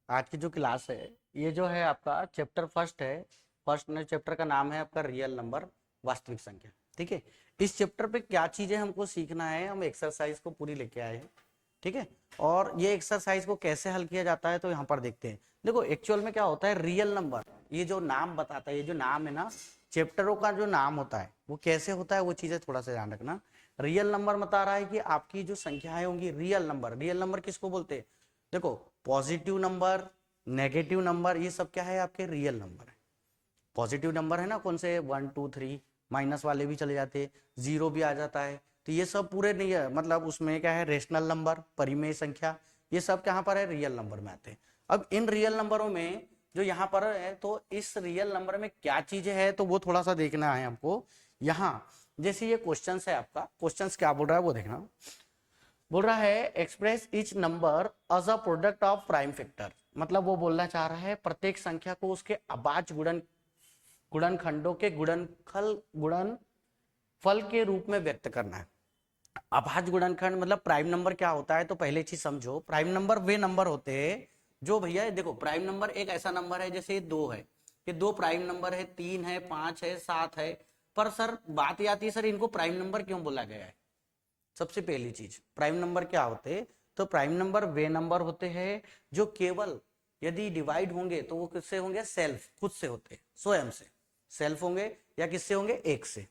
आज की जो क्लास है ये जो है आपका चैप्टर फर्स्ट है। फर्स्ट चैप्टर का नाम है आपका रियल नंबर, वास्तविक संख्या। ठीक है, इस चैप्टर पे क्या चीजें हमको सीखना है, हम एक्सरसाइज को पूरी लेके आए हैं। ठीक है, और ये एक्सरसाइज को कैसे हल किया जाता है तो यहाँ पर देखते हैं। देखो एक्चुअल में क्या होता है, रियल नंबर ये जो नाम बताता है, ये जो नाम है ना, चैप्टरों का जो नाम होता है वो कैसे होता है, वो चीजें थोड़ा सा ध्यान रखना। रियल नंबर बता रहा है कि आपकी जो संख्याएं होंगी, रियल नंबर। रियल नंबर किसको बोलते हैं? देखो, पॉजिटिव नंबर, नेगेटिव नंबर, ये सब क्या है, आपके रियल नंबर है। पॉजिटिव नंबर है ना, कौन से 1 2 3, माइनस वाले भी चले जाते, जीरो भी आ जाता है, तो ये सब पूरे नहीं है, मतलब उसमें क्या है, रेशनल नंबर, परिमेय संख्या, ये सब कहाँ पर है, रियल नंबर में आते हैं। अब इन रियल नंबरों में जो यहाँ पर है, तो इस रियल नंबर में क्या चीजें हैं तो वो थोड़ा सा देखना है हमको। यहाँ जैसे ये क्वेश्चन है आपका, क्वेश्चन क्या बोल रहा है वो देखना। बोल रहा है express each number as a product of prime factor. मतलब वो बोलना चाह रहा है प्रत्येक संख्या को उसके अभाज्य गुणनखंडों के गुणनफल के रूप में व्यक्त करना है। अभाज्य गुणनखंड मतलब प्राइम नंबर क्या होता है, तो पहले चीज समझो, प्राइम नंबर वे नंबर होते हैं जो, भैया देखो, प्राइम नंबर एक ऐसा नंबर है, जैसे दो है, ये दो प्राइम नंबर है, 3 है, 5 है, 7 है। पर सर बात ये आती है, सर इनको प्राइम नंबर क्यों बोला गया है? सबसे पहली चीज, प्राइम नंबर क्या होते? तो प्राइम नंबर वे नंबर होते हैं जो केवल यदि डिवाइड होंगे तो वो किससे होंगे, सेल्फ, खुद से होते, स्वयं से सेल्फ होंगे, या किससे होंगे, एक से।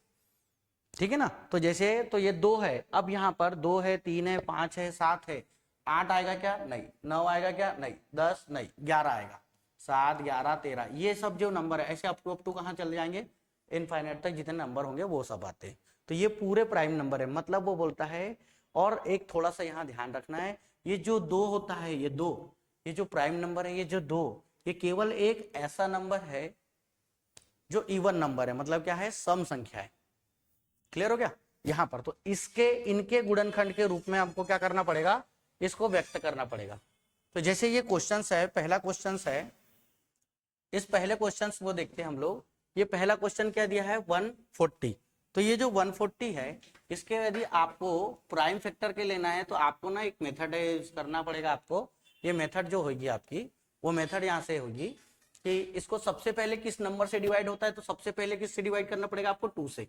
ठीक है ना, तो जैसे तो ये दो है, अब यहाँ पर दो है, 3 है, 5 है, 7 है, 8 आएगा क्या, नहीं। 9 आएगा क्या, नहीं। 10 नहीं, 11 आएगा। 7 11 13, ये सब जो नंबर है ऐसे अप टू कहाँ चले जाएंगे, इनफाइनाइट तक जितने नंबर होंगे वो सब आते हैं। तो ये पूरे प्राइम नंबर है, मतलब वो बोलता है। और एक थोड़ा सा यहाँ ध्यान रखना है, ये जो दो होता है, ये दो, ये जो प्राइम नंबर है, ये जो दो, ये केवल एक ऐसा नंबर है जो इवन नंबर है, मतलब क्या है, सम संख्या है। क्लियर हो गया? यहां पर तो इसके इनके गुणनखंड के रूप में हमको क्या करना पड़ेगा, इसको व्यक्त करना पड़ेगा। तो जैसे ये क्वेश्चन है, पहला क्वेश्चन है, इस पहले क्वेश्चन को देखते हैं हम लोग। ये पहला क्वेश्चन क्या दिया है, 140। तो ये जो 140 है, इसके यदि आपको प्राइम फैक्टर के लेना है तो आपको ना एक मेथड करना पड़ेगा आपको। ये मेथड जो होगी आपकी, वो मेथड यहां से होगी कि इसको सबसे पहले किस नंबर से डिवाइड होता है, तो सबसे पहले किससे डिवाइड करना पड़ेगा आपको, 2 से।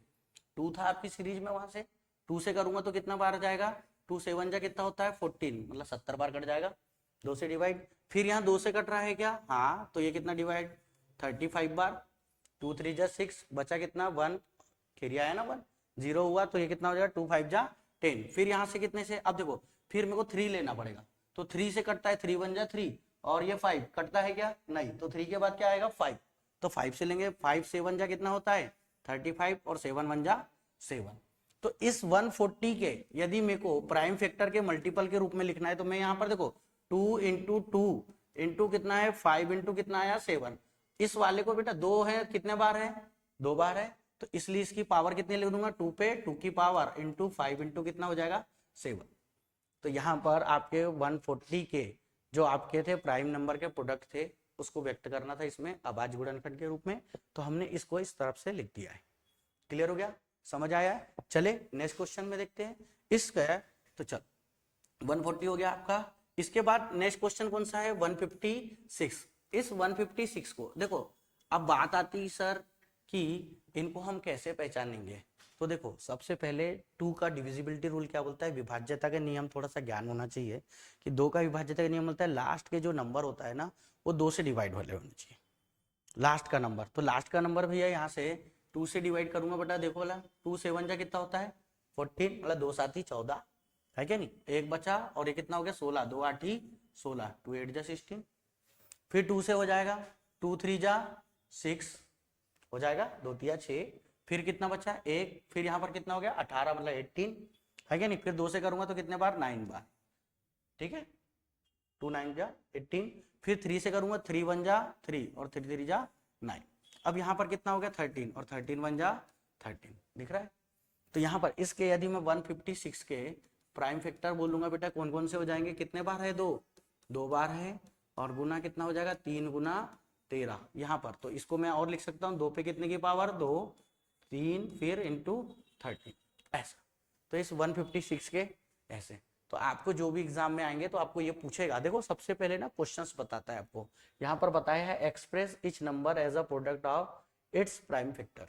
2 था आपकी सीरीज में, वहां से 2 से करूंगा तो कितना बार जाएगा, 2 7 जा कितना होता है, 14, मतलब 70 बार कट जाएगा। 2 से डिवाइड, फिर यहाँ 2 से कट रहा है क्या, हाँ, तो ये कितना डिवाइड, 35 बार। 2 3 जा 6, बचा कितना, 1, फिर आया ना 1, 0 हुआ तो ये कितना हो जाएगा, 2 5 जा 10। फिर यहाँ से कितने से, अब देखो, फिर मेरे को 3 लेना पड़ेगा, तो 3 से कटता है, 3 1 जा 3, और ये 5 कटता है क्या, नहीं, तो 3 के बाद क्या आएगा, 5, तो 5 से लेंगे। 5 7 जा कितना होता है, 35, और 7 1 जा 7। तो इस 140 के यदि मेरे को प्राइम फैक्टर के मल्टीपल के रूप में लिखना है, तो मैं यहाँ पर देखो, 2 इंटू 2 इंटू कितना है, 5 इंटू कितना आया, 7। इस वाले को बेटा 2 है, कितने बार है, 2 बार है, तो इसलिए इसकी पावर कितनी लिख दूंगा, 2 पे 2 की पावर इंटू 5 इंटू कितना हो जाएगा, 7। तो यहाँ पर आपके 140 के जो आपके थे प्राइम नंबर के प्रोडक्ट थे, उसको व्यक्त करना था इसमें अभाज्य गुणनखंड के रूप में, तो हमने इसको इस तरफ से लिख दिया है। क्लियर हो गया, समझ आया है? चले नेक्स्ट क्वेश्चन में देखते हैं इसका। तो चल 140 हो गया आपका। इसके बाद नेक्स्ट क्वेश्चन कौन सा है, 156। इस 156 को देखो, अब बात आती है सर कि इनको हम कैसे पहचानेंगे। तो देखो, सबसे पहले 2 का डिविजिबिलिटी रूल क्या बोलता है, विभाज्यता के नियम थोड़ा सा ज्ञान होना चाहिए कि 2 का विभाज्यता का नियम बोलता है लास्ट के जो नंबर होता है ना, वो 2 से डिवाइड वाले होने चाहिए, लास्ट का नंबर। तो लास्ट का नंबर भैया यहाँ से 2 से डिवाइड करूंगा बेटा, देखो वाला 2 7 जा कितना होता है, 14, मतलब 2 7 14 है क्या नहीं, एक बचा, और ये कितना हो गया, 16, 2 8 16, 2 8 जा 16। फिर 2 से हो जाएगा, 2 3 जा 6 हो जाएगा, 2 3 6, फिर कितना बचा, एक, फिर यहाँ पर कितना हो गया, 18, मतलब 18 है क्या नहीं। फिर 2 से करूंगा तो कितने बार, 9 बार, ठीक है, 2 9 जा 18। फिर 3 से करूंगा, 3 1 जा 3, और 3 3 जा 9। अब यहाँ पर कितना हो गया, 13, और 13 1 जा 13, दिख रहा है? तो यहाँ पर इसके यदि मैं 156 के प्राइम फैक्टर बोलूंगा बेटा, कौन कौन से हो जाएंगे, कितने बार है, 2 2 बार है, और गुना कितना हो जाएगा, 3 गुना 13 यहाँ पर। तो इसको मैं और लिख सकता हूँ, 2 पे कितने की पावर, 2 3, फिर इंटू 13, ऐसा। तो इस 156 के ऐसे। तो आपको जो भी एग्जाम में आएंगे तो आपको ये पूछेगा। देखो सबसे पहले ना क्वेश्चंस बताता है आपको, यहाँ पर बताया है express each number as a product of its prime factor.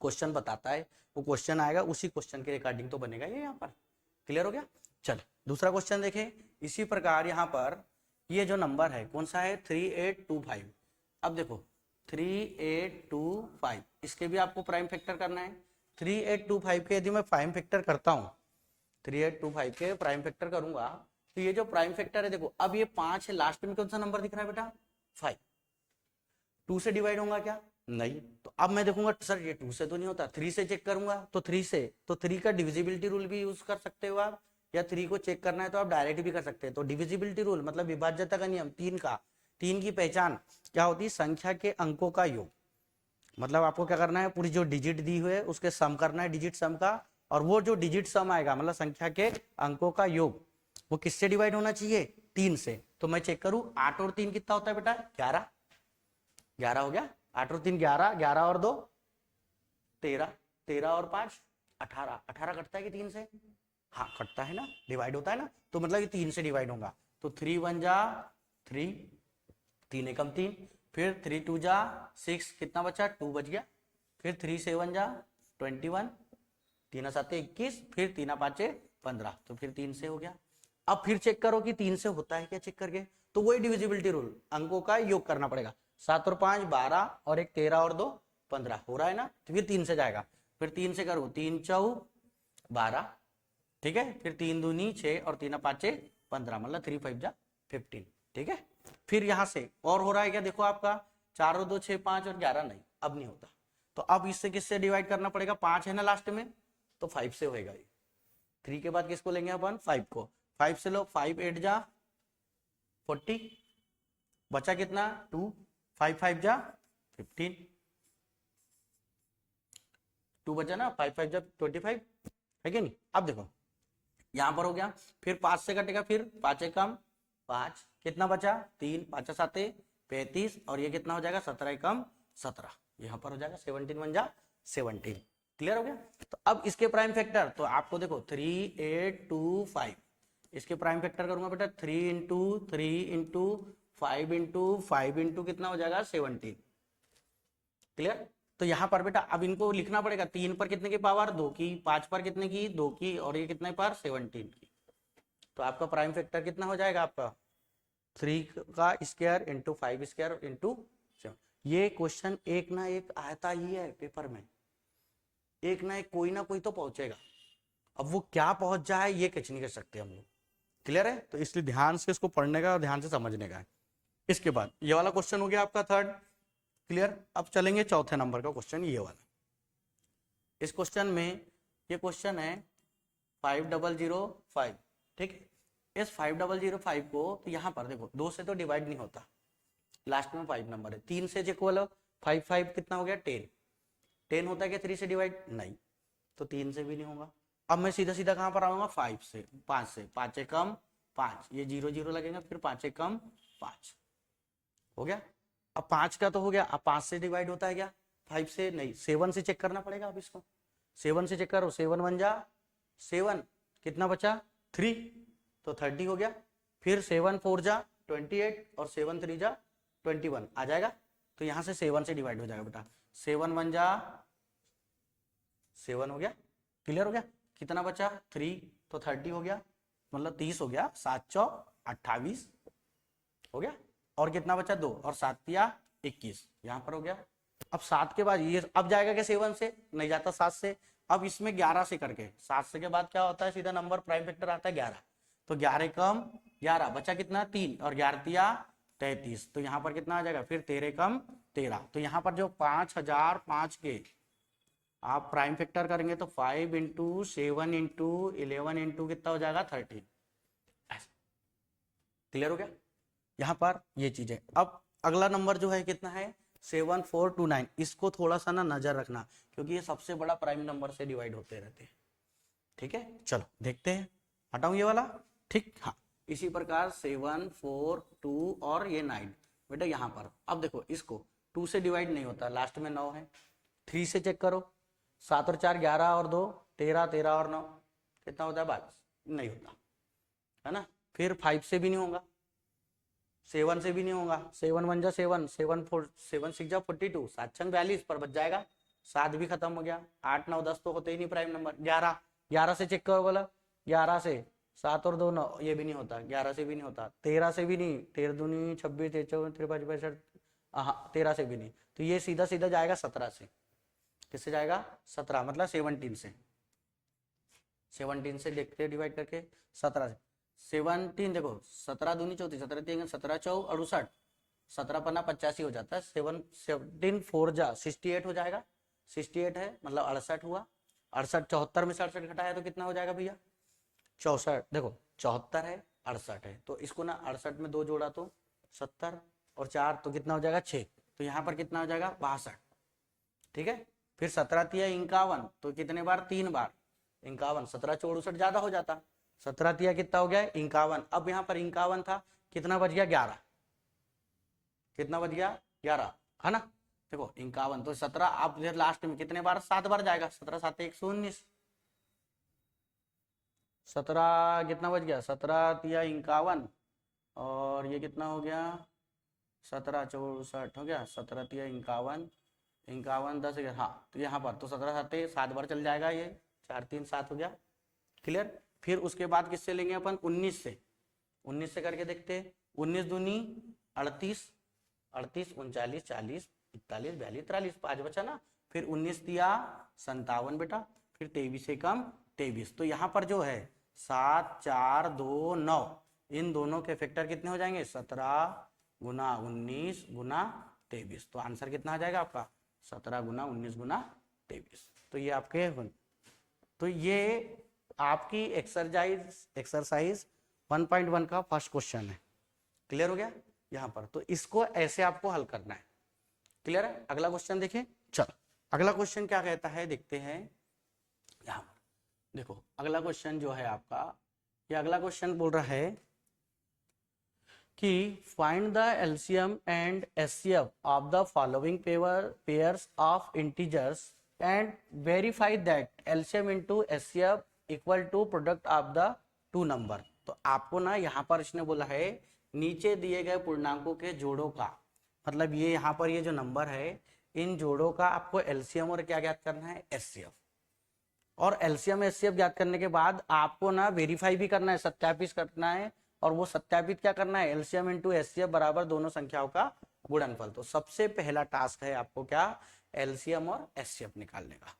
Question बताता है, वो क्वेश्चन आएगा उसी क्वेश्चन के रिगार्डिंग तो बनेगा ये यहाँ पर। क्लियर हो गया? चल दूसरा क्वेश्चन देखें। इसी प्रकार यहाँ पर ये जो नंबर है कौन सा है 3825। अब देखो 3825 इसके भी आपको प्राइम फैक्टर करना है। 3825 के यदि मैं प्राइम फैक्टर करता हूँ, 3825 के प्राइम फैक्टर करूंगा तो ये जो प्राइम फैक्टर है देखो, अब ये 5 है, लास्ट में कौन सा नंबर दिख रहा है बेटा 5। 2 से डिवाइड होगा क्या? नहीं। तो अब मैं देखूंगा सर ये 2 से तो नहीं होता, 3 से चेक करूंगा तो 3 से, तो 3 का डिविजिबिलिटी रूल भी यूज कर सकते हो आप, या 3 को चेक करना है तो आप डायरेक्ट भी कर सकते हैं। तो डिविजिबिलिटी रूल मतलब विभाज्यता का नियम 3 की पहचान क्या होती है? संख्या के अंकों का योग। मतलब आपको क्या करना है, पूरी जो डिजिट दी हुई है उसके सम करना है, डिजिट सम का, और वो जो डिजिट सम आएगा मतलब संख्या के अंकों का योग, वो किससे डिवाइड होना चाहिए? 3 से। तो मैं चेक करूं 8 और 3 कितना होता है बेटा? 11। 11 हो गया। 8 और 3 11, 11 और 2 13, 13 और 5 18, 18 कटता है कि 3 से? हाँ कटता है ना, डिवाइड होता है ना, तो मतलब ये 3 से डिवाइड होगा। तो 3 1 जा 3, 3 एकम 3, फिर 3 2 जा 6, कितना बचा? 2 बच गया। फिर 3 7 जा 21, 3 7 21, फिर 3 5 15, तो फिर 3 से हो गया। अब फिर चेक करो कि 3 से होता है क्या, चेक करके। तो वही डिविजिबिलिटी रूल, अंकों का योग करना पड़ेगा। 7 और 5 12, और एक 13 और 2 15 हो रहा है ना, तो फिर 3 से जाएगा। फिर 3 से करो, 3 4 12, ठीक है। फिर 3 दूनी 6 और 3 5 15, मतलब 3 5 जा 15, ठीक है। फिर यहां से और हो रहा है क्या, देखो आपका 4 और 2 6 5 और 11 नहीं, अब नहीं होता। तो अब इससे किससे डिवाइड करना पड़ेगा? 5 है ना लास्ट में, तो 5 से होएगा ये। 3 के बाद किसको लेंगे अपन? 5 को। 5 से लो, 5 8 जा 40, बचा कितना? 2, 5 5 जा 15, 2 बचा ना, 5 5 जा 25, है कि नहीं? अब देखो यहां पर हो गया, फिर 5 से कटेगा, फिर 5 एकम 5, कितना बचा? 3, 5 7 35, और ये कितना हो जाएगा? 17 एकम 17, यहां पर हो जाएगा 17 1 जा 17। क्लियर हो गया? तो अब इसके प्राइम फैक्टर, तो आपको देखो 3 8 2 5, इसके प्राइम फैक्टर करूंगा बेटा 3 इंटू 3 इंटू 5 इंटू 5 इंटू कितना हो जाएगा? 17। क्लियर? तो यहां पर बेटा अब इनको लिखना पड़ेगा, 3 पर कितने की पावर? 2 की, 5 पर कितने की? 2 की, और ये कितने पर? 17 की। तो आपका प्राइम फैक्टर कितना हो जाएगा आपका? 3 का स्क्वायर इंटू 5 स्क्वायर इंटू 7। ये क्वेश्चन एक ना एक आता ही है पेपर में, एक ना एक कोई ना कोई तो पहुंचेगा। अब वो क्या पहुंच जाए ये कुछ नहीं कर सकते हम लोग। क्लियर है? तो इसलिए ध्यान से इसको पढ़ने का और ध्यान से समझने का है। इसके बाद ये वाला क्वेश्चन हो गया आपका थर्ड। क्लियर? अब चलेंगे चौथे नंबर का क्वेश्चन, ये वाला। इस क्वेश्चन में, ये क्वेश्चन है 5005, ठीक है। इस 5005 को तो यहाँ पर देखो 2 से तो डिवाइड नहीं होता, लास्ट में 5 नंबर है। 3 से चेक वाला 5 5 कितना हो गया? 10। 10 होता है क्या 3 से डिवाइड? नहीं, तो 3 से भी नहीं होगा। अब मैं सीधा सीधा कहां पर आऊंगा? 5 से, 5 से, 5 एकम 5, ये 0 0 लगेगा, फिर 5 एकम 5 हो गया। अब 5 का तो हो गया, अब 5 से डिवाइड होता है क्या? 5 से नहीं, 7 से चेक करना पड़ेगा। अब इसको 7 से चेक करो, 7 1 जा 7, कितना बचा? 3, तो 30 हो गया। फिर 7 4 जा 28, और 7 3 जा 21 आ जाएगा। तो यहां से 7 से डिवाइड हो जाएगा बेटा, 7 1 जा 7 हो गया। क्लियर हो गया? कितना बचा? 3, तो 30 हो गया, मतलब 30 हो गया, 7 4 28 हो गया। और कितना बचा? 2, और 7 या 21, यहां पर हो गया। अब 7 के बाद ये अब जाएगा क्या? 7 से नहीं जाता, 7 से। अब इसमें 11 से करके, 7 से के बाद क्या होता है? सीधा नंबर प्राइम फैक्टर आता है 11। तो 11 कम 11 बचा कितना? 3, और 11 तिया 33, तो यहाँ पर कितना आ जाएगा? फिर 13 कम 13। तो यहाँ पर जो 5005 के आप प्राइम फैक्टर करेंगे तो 5 इंटू 7 इंटू 11 इंटू कितना हो जाएगा? 13। क्लियर हो गया? यहाँ पर ये चीज है। अब अगला नंबर जो है कितना है? 7429। इसको थोड़ा सा ना नजर रखना, क्योंकि ये सबसे बड़ा प्राइम नंबर से डिवाइड होते रहते हैं। ठीक है, चलो देखते हैं। हटाऊं ये वाला, ठीक। हाँ, इसी प्रकार 7 4 2 और ये 9 बेटा यहाँ पर। अब देखो इसको 2 से डिवाइड नहीं होता, लास्ट में 9 है। 3 से चेक करो, 7 और 4 11, और 2 13, 13 और 9 कितना होता है? 22, नहीं होता। है ना। फिर 5 से भी नहीं होगा, 7 से भी नहीं होगा, 7 1 जा 7, 7 4 7 6 जा 42, 7 छंग 42 पर बच जाएगा, 7 भी खत्म हो गया, 8 9 10 तो होते ही नहीं प्राइम नंबर। 11, 11 से चेक करो बोला, 11 से 7 और 2 9, ये भी नहीं होता, 11 से भी नहीं होता, 13 से भी नहीं, 13 दूनी 26, 53 53 65, हाँ 13 से भी नहीं, तो ये सीधा सीधा जाएगा 17 से। किससे जाएगा? 17, मतलब 17 से, 17 से देखते हैं डिवाइड करके, 17 से 17 देखो, 17 दूनी 34, 17 3 17 4 68, 17 पन्ना 85 हो जाता है, 17 4 जा 68 हो जाएगा, 68 है मतलब 68 हुआ, 68 74 में से 68 घटाया तो कितना हो जाएगा भैया? 64। देखो 74 है 68 है, तो इसको ना 68 में 2 जोड़ा तो 70 और 4 तो कितना हो जाएगा? 6, तो यहाँ पर कितना हो जाएगा? 62। ठीक है, फिर 17 तिया 51, तो कितने बार? 3 बार 51, 17 64 ज्यादा हो जाता, 17 तिया कितना हो गया? 51। अब यहाँ पर 51 था, कितना बच गया? 11, कितना बच गया? 11, है ना। देखो 51 तो 17, अब इधर लास्ट में कितने बार? 7 बार जाएगा, 17 7 119, 17 कितना बच गया? 17 तिया 51, और ये कितना हो गया? 17 64 हो गया, 17 तिया 51, 51 10 11, हाँ तो यहाँ पर तो 17 7 7 बार चल जाएगा, ये 4 3 7 हो गया, क्लियर। फिर उसके बाद किससे लेंगे अपन? 19 से, 19 से करके देखते हैं, 19 दूनी 38, 38 39 40 41 42 43, 5 बचा ना। फिर 19 दिया 57 बेटा, फिर 23 से कम 23, तो यहाँ पर जो है 7 4 2 9, इन दोनों के फैक्टर कितने हो जाएंगे? 17 गुना 19 गुना 23, तो आंसर कितना आ जाएगा आपका? 17 गुना 19 गुना 23। तो ये आपके, तो ये आपकी एक्सरसाइज 1.1 का फर्स्ट क्वेश्चन है, क्लियर हो गया यहाँ पर। तो इसको ऐसे आपको हल करना है, क्लियर है। अगला क्वेश्चन देखिए, चलो अगला क्वेश्चन क्या कहता है देखते हैं। यहाँ पर देखो अगला क्वेश्चन जो है आपका, ये अगला क्वेश्चन बोल रहा है कि find the LCM and HCF of the following pairs of integers and verify that LCM into HCF equal to product of the two number. तो आपको ना यहाँ पर इसने बोला है नीचे दिए गए पूर्णांकों के जोड़ों का, मतलब ये यहाँ पर ये जो नंबर है, इन जोड़ों का आपको एलसीएम और क्या ज्ञात करना है? एचसीएफ। और एलसीएम एचसीएफ ज्ञात करने के बाद आपको ना वेरीफाई भी करना है, सत्यापित करना है, और वो सत्यापित क्या करना है? एलसीएम इंटू एचसीएफ बराबर दोनों संख्याओं का गुणनफल। तो सबसे पहला टास्क है आपको क्या? एलसीएम और एचसीएफ निकालने का।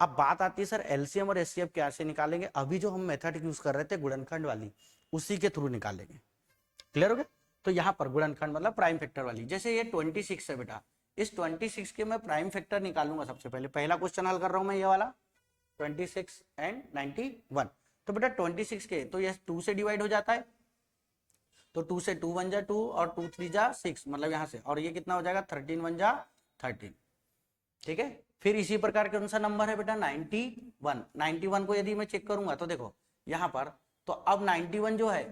अब बात आती है सर एलसीएम और एचसीएफ कैसे निकालेंगे? अभी जो हम मेथड यूज कर रहे थे गुणनखंड वाली, उसी के थ्रू निकालेंगे, क्लियर हो गया। तो यहाँ पर गुणनखंड मतलब प्राइम फैक्टर वाली, जैसे ये 26 है बेटा, इस 26 के मैं प्राइम फैक्टर निकालूंगा सबसे पहले। पहला क्वेश्चन हल कर रहा हूं मैं ये वाला 26 एंड 91। तो बेटा 26 के तो ये 2 से डिवाइड हो जाता है, तो 2 से 2 1 जा 2 और 2 3 जा 6, मतलब यहाँ से, और ये कितना हो जाएगा? 13 1 जा 13, ठीक है। फिर इसी प्रकार कौन सा नंबर है बेटा? 91। 91 को यदि मैं चेक करूंगा तो देखो यहाँ पर, तो अब 91 जो है,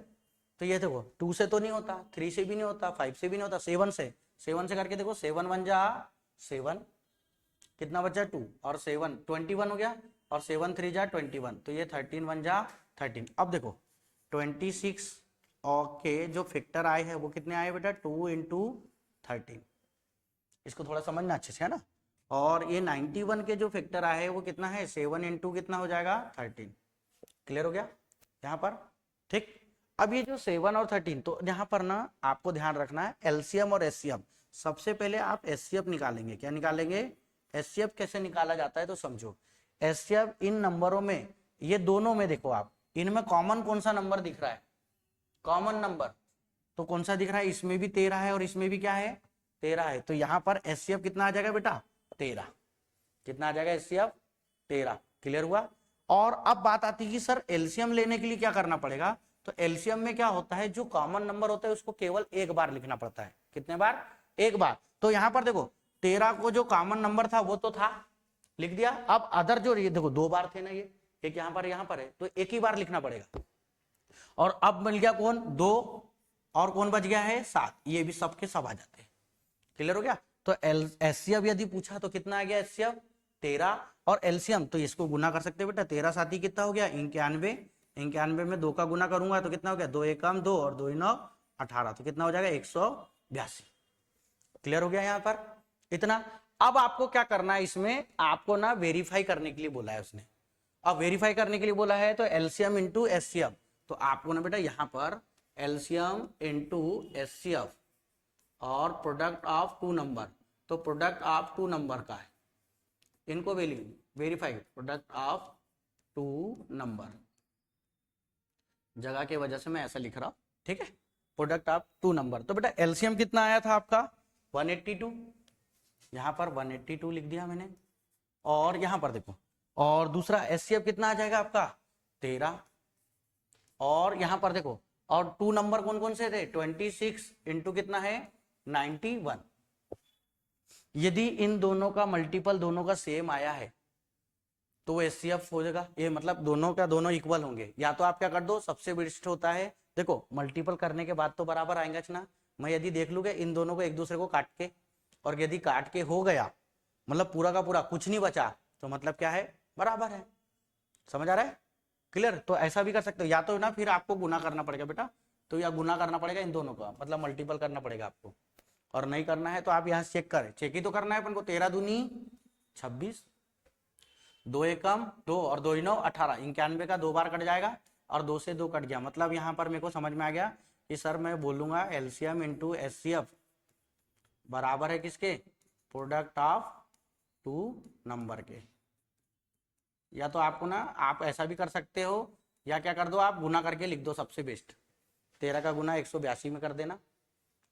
तो ये देखो 2 से तो नहीं होता, 3 से भी नहीं होता, 5 से भी नहीं होता, 7 से करके देखो, 7 1 जा 7, कितना बचा? 2 और 7 21 हो गया, और 7 3 जा 21, तो ये 13 1 जा 13। अब देखो 26 और के जो फैक्टर आए हैं वो कितने आए बेटा? 2 इंटू 13, इसको थोड़ा समझना अच्छे से, है ना। और ये 91 के जो फैक्टर आए हैं वो कितना है? 7 इंटू कितना हो जाएगा? 13, क्लियर हो गया यहाँ पर, ठीक। अब ये जो 7 और 13, तो यहाँ पर ना आपको ध्यान रखना है एलसीएम और एचसीएफ। सबसे पहले आप एचसीएफ निकालेंगे, क्या निकालेंगे? एचसीएफ कैसे निकाला जाता है तो समझो। एचसीएफ इन नंबरों में, ये दोनों में देखो आप, इनमें कॉमन कौन सा नंबर दिख रहा है? कॉमन नंबर तो कौन सा दिख रहा है? इसमें भी 13 है और इसमें भी क्या है? 13 है, तो यहाँ पर एचसीएफ कितना आ जाएगा बेटा? 13, कितना आ जाएगा एचसीएफ? 13, क्लियर हुआ। और अब बात आती है कि सर एलसीएम लेने के लिए क्या करना पड़ेगा? तो एलसीएम में क्या होता है, जो कॉमन नंबर होता है उसको केवल एक बार लिखना पड़ता है। कितने बार? एक बार। तो यहाँ पर देखो 13 को जो कॉमन नंबर था वो तो था, लिख दिया। अब अदर जो ये देखो 2 बार थे ना, ये एक यहाँ पर है, तो एक ही बार लिखना पड़ेगा। और अब मिल गया कौन? 2, और कौन बच गया है? 7, ये भी सबके सब आ जाते हैं, क्लियर हो गया। तो एचसीएफ यदि पूछा तो कितना आ गया? एचसीएफ 13, और एलसीएम तो इसको गुना कर सकते हैं बेटा, 13 7 कितना हो गया? 91, 91 में 2 का गुना करूंगा तो कितना हो गया, 2 एकम 2 और 2 9 18, तो कितना हो जाएगा 182। क्लियर हो गया यहाँ पर इतना। अब आपको क्या करना है, इसमें आपको ना वेरीफाई करने के लिए बोला है उसने। अब वेरीफाई करने के लिए बोला है तो एलसीएम इंटू एचसीएफ, तो आपको ना बेटा यहाँ पर एलसीएम इंटू एचसीएफ और प्रोडक्ट ऑफ टू नंबर, तो प्रोडक्ट ऑफ टू नंबर का है, इनको value verify product of two number, जगह की वजह से मैं ऐसा लिख रहा हूं, ठीक है, प्रोडक्ट ऑफ टू नंबर। तो बेटा एलसीएम कितना आया था आपका 182, यहां पर 182 लिख दिया मैंने, और यहां पर देखो, और दूसरा एचसीएफ कितना आ जाएगा आपका 13, और यहां पर देखो, और टू नंबर कौन कौन से थे 26 इंटू कितना है 91। यदि इन दोनों का मल्टीपल दोनों का सेम आया है तो एचसीएफ हो जाएगा, ये मतलब दोनों का दोनों इक्वल होंगे। या तो आप क्या कर दो, सबसे बेस्ट होता है, देखो मल्टीपल करने के बाद तो बराबर आएगा ना। मैं यदि देख लूंगा इन दोनों को एक दूसरे को काट के, और यदि काट के हो गया मतलब पूरा का पूरा कुछ नहीं बचा, तो मतलब क्या है बराबर है। समझ आ रहा है क्लियर। तो ऐसा भी कर सकते हो, या तो ना फिर आपको गुना करना पड़ेगा बेटा, तो या गुना करना पड़ेगा इन दोनों का, मतलब मल्टीपल करना पड़ेगा आपको, और नहीं करना है तो आप यहाँ चेक करें, चेक ही तो करना है अपन को। 13 दूनी 26, 2 एकम 2 और 2 9 18, 91 का 2 बार कट जाएगा और 2 से 2 कट गया, मतलब यहाँ पर मेरे को समझ में आ गया कि सर मैं बोलूंगा एलसीएम इंटू एचसीएफ बराबर है किसके, प्रोडक्ट ऑफ टू नंबर के। या तो आपको ना आप ऐसा भी कर सकते हो, या क्या कर दो आप गुना करके लिख दो, सबसे बेस्ट 13 का गुना 182 में कर देना,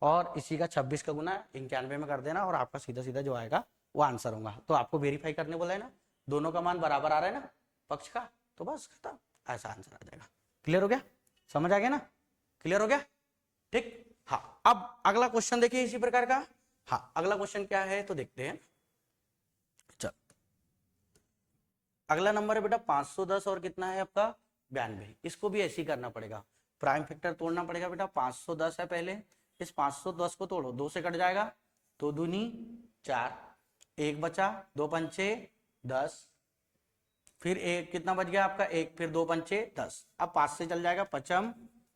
और इसी का 26 का गुना 91 में कर देना, और आपका सीधा सीधा जो आएगा वो आंसर होगा। तो आपको वेरीफाई करने बोला है ना, दोनों का मान बराबर आ रहा है ना पक्ष का, तो बस खत्म, ऐसा आंसर आ जाएगा। क्लियर हो गया, समझ आ गया ना, क्लियर हो गया ठीक। हाँ अब अगला क्वेश्चन देखिए इसी प्रकार का। हाँ अगला क्वेश्चन क्या है तो देखते हैं। चल अगला नंबर है बेटा 510 और कितना है आपका 92, इसको भी ऐसे ही करना पड़ेगा, प्राइम फैक्टर तोड़ना पड़ेगा बेटा। 510 है पहले, इस 510 को तोड़ो, 2 से कट जाएगा, 2 दूनी 4, 1 बचा, 2 पंचे 10, फिर एक कितना बच गया आपका 1, फिर 2 पंचे 10, अब 5 से चल जाएगा 5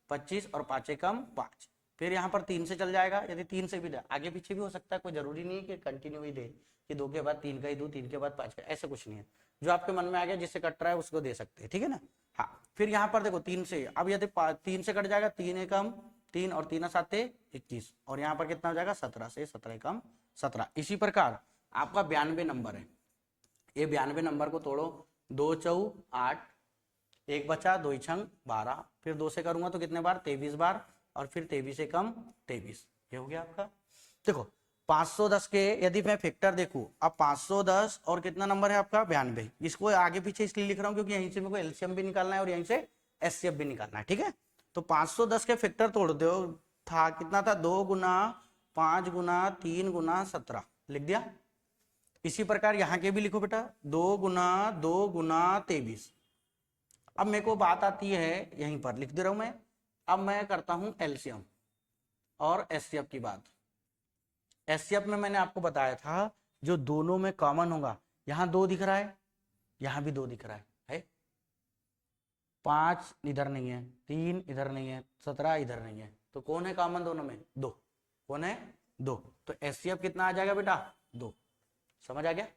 25 और 5 एकम 5, फिर यहाँ पर 3 से चल जाएगा, यदि 3 से भी दे आगे पीछे भी हो सकता है, कोई जरूरी नहीं है कि कंटिन्यू ही दे कि 2 के बाद 3 का ही दो, 3 के बाद 5 का, ऐसे कुछ नहीं है, जो आपके मन में आ गया जिससे कट रहा है उसको दे सकते हैं, ठीक है ना। हाँ फिर यहाँ पर देखो 3 से, अब यदि 3 से कट जाएगा, 3 एकम 3 और 3 7 21, और यहाँ पर कितना हो जाएगा 17 से 17 एकम 17। इसी प्रकार आपका 92 नंबर है, ये 92 नंबर को तोड़ो, 2 चौ 8, 1 बचा, 2 छंग 12, फिर 2 से करूंगा तो कितने बार 23 बार, और फिर 23 से कम 23, ये हो गया आपका। देखो 510 के यदि मैं फैक्टर देखूं, अब 510 और कितना नंबर है आपका 92, इसको आगे पीछे इसलिए लिख रहा हूं क्योंकि यहीं से मेरे को एलसीएम भी निकालना है और यहीं से एचसीएफ भी निकालना है, ठीक है। तो 510 के फैक्टर तोड़ दो, था कितना था 2 गुना 5 गुना 3 गुना 17, लिख दिया। इसी प्रकार यहां के भी लिखो बेटा, 2 गुना 23। अब मेरे को बात आती है, यहीं पर लिख दे रहा हूं मैं, अब मैं करता हूं एलसीएम और एचसीएफ की बात। एचसीएफ में मैंने आपको बताया था जो दोनों में कॉमन होगा, यहां 2 दिख रहा है, यहां भी 2 दिख रहा है 5 इधर नहीं है, 3 इधर नहीं है, 17 इधर नहीं है, तो कौन है कॉमन दोनों में 2, कौन है 2, तो एचसीएफ कितना आ जाएगा बेटा 2, समझ आ गया।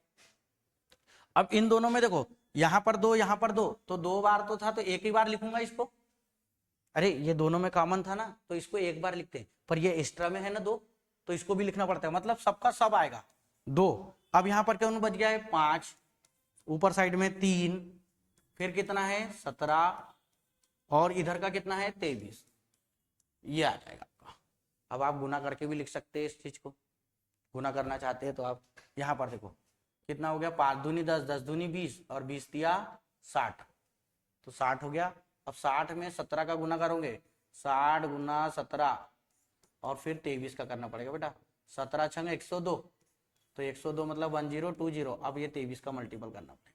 अब इन दोनों में देखो यहां पर 2 यहां पर 2, तो 2 बार तो था तो एक ही बार लिखूंगा इसको, अरे ये दोनों में कॉमन था ना तो इसको एक बार लिखते हैं, पर ये एक्स्ट्रा में है ना 2, तो इसको भी लिखना पड़ता है, मतलब सबका सब आएगा 2। अब यहां पर क्या बच गया है 5, ऊपर साइड में 3, फिर कितना है 17, और इधर का कितना है 23, ये आ जाएगा आपका। अब आप गुना करके भी लिख सकते हैं, इस चीज को गुना करना चाहते हैं तो आप यहां पर देखो कितना हो गया, 5 दूनी 10, 10 दूनी 20, और 20 दिया 60, तो 60 हो गया। अब 60 में 17 का गुना करोगे, 60 गुना 17, और फिर 23 का करना पड़ेगा बेटा, 17 छंग 102, तो 102 मतलब 1020, अब ये 23 का मल्टीपल करना पड़ेगा,